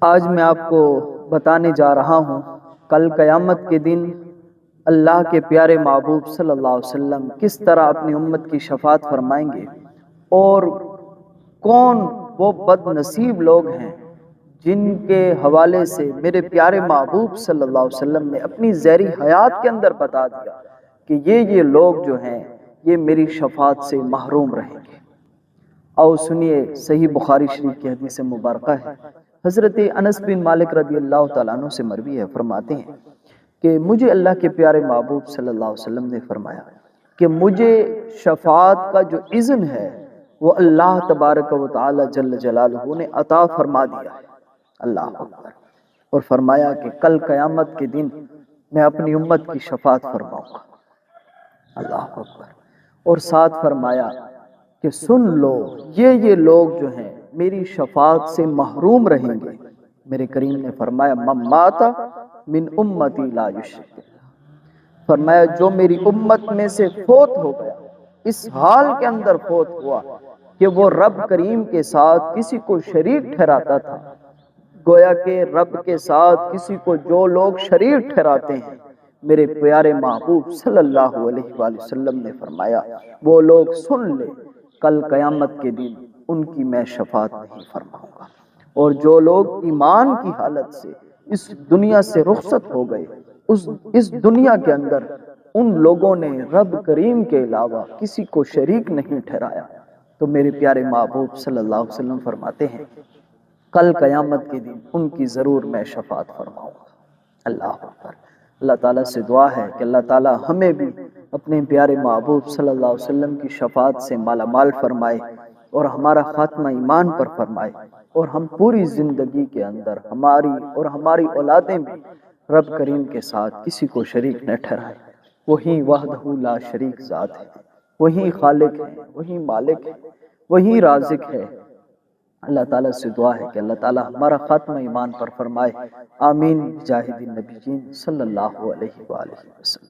آج میں آپ کو بتانے جا رہا ہوں کل قیامت کے دن اللہ کے پیارے محبوب صلی اللہ علیہ وسلم کس طرح اپنی امت کی شفاعت فرمائیں گے، اور کون وہ بد نصیب لوگ ہیں جن کے حوالے سے میرے پیارے محبوب صلی اللہ علیہ وسلم نے اپنی ذہری حیات کے اندر بتا دیا کہ یہ لوگ جو ہیں یہ میری شفاعت سے محروم رہیں گے۔ آؤ سنیے، صحیح بخاری شریف کی حدیث مبارکہ ہے۔ حضرت انس بن مالک رضی اللہ تعالیٰ عنہ سے مروی ہے، فرماتے ہیں کہ مجھے اللہ کے پیارے محبوب صلی اللہ علیہ وسلم نے فرمایا کہ مجھے شفاعت کا جو اذن ہے وہ اللہ تبارک و تعالی جل جلالہ نے عطا فرما دیا ہے۔ اللہ اکبر۔ اور فرمایا کہ کل قیامت کے دن میں اپنی امت کی شفاعت فرماؤں گا۔ اللہ اکبر۔ اور ساتھ فرمایا کہ سن لو، یہ لوگ جو ہیں میری شفاعت سے محروم رہیں گے۔ میرے کریم نے فرمایا من مات من امتی لا یشرک باللہ، فرمایا جو میری امت میں سے فوت ہو گیا، اس حال کے اندر فوت ہوا کہ وہ رب کریم کے ساتھ کسی کو شریک ٹھہراتا تھا۔ گویا کہ رب کے ساتھ کسی کو جو لوگ شریک ٹھہراتے ہیں، میرے پیارے محبوب صلی اللہ علیہ وآلہ وسلم نے فرمایا وہ لوگ سن لے، کل قیامت کے دن ان کی میں شفاعت نہیں فرماؤں گا۔ اور جو لوگ ایمان کی حالت سے اس دنیا سے رخصت ہو گئے، اس دنیا کے اندر ان لوگوں نے رب کریم کے علاوہ کسی کو شریک نہیں ٹھہرایا، تو میرے پیارے محبوب صلی اللہ علیہ وسلم فرماتے ہیں کل قیامت کے دن ان کی ضرور میں شفاعت فرماؤں گا۔ اللہ اکبر۔ اللہ تعالیٰ سے دعا ہے کہ اللہ تعالیٰ ہمیں بھی اپنے پیارے محبوب صلی اللہ علیہ وسلم کی شفاعت سے مالا مال فرمائے، اور ہمارا خاتمہ ایمان پر فرمائے، اور ہم پوری زندگی کے اندر ہماری اور ہماری اولادیں بھی رب کریم کے ساتھ کسی کو شریک نہ ٹھہرائے۔ وہی وحدہ لا شریک ذات ہے، وہی خالق ہے، وہی مالک ہے، وہی رازق ہے۔ اللہ تعالیٰ سے دعا ہے کہ اللہ تعالیٰ ہمارا خاتمہ ایمان پر فرمائے۔ آمین بجاہ النبیین صلی اللہ علیہ وآلہ وسلم۔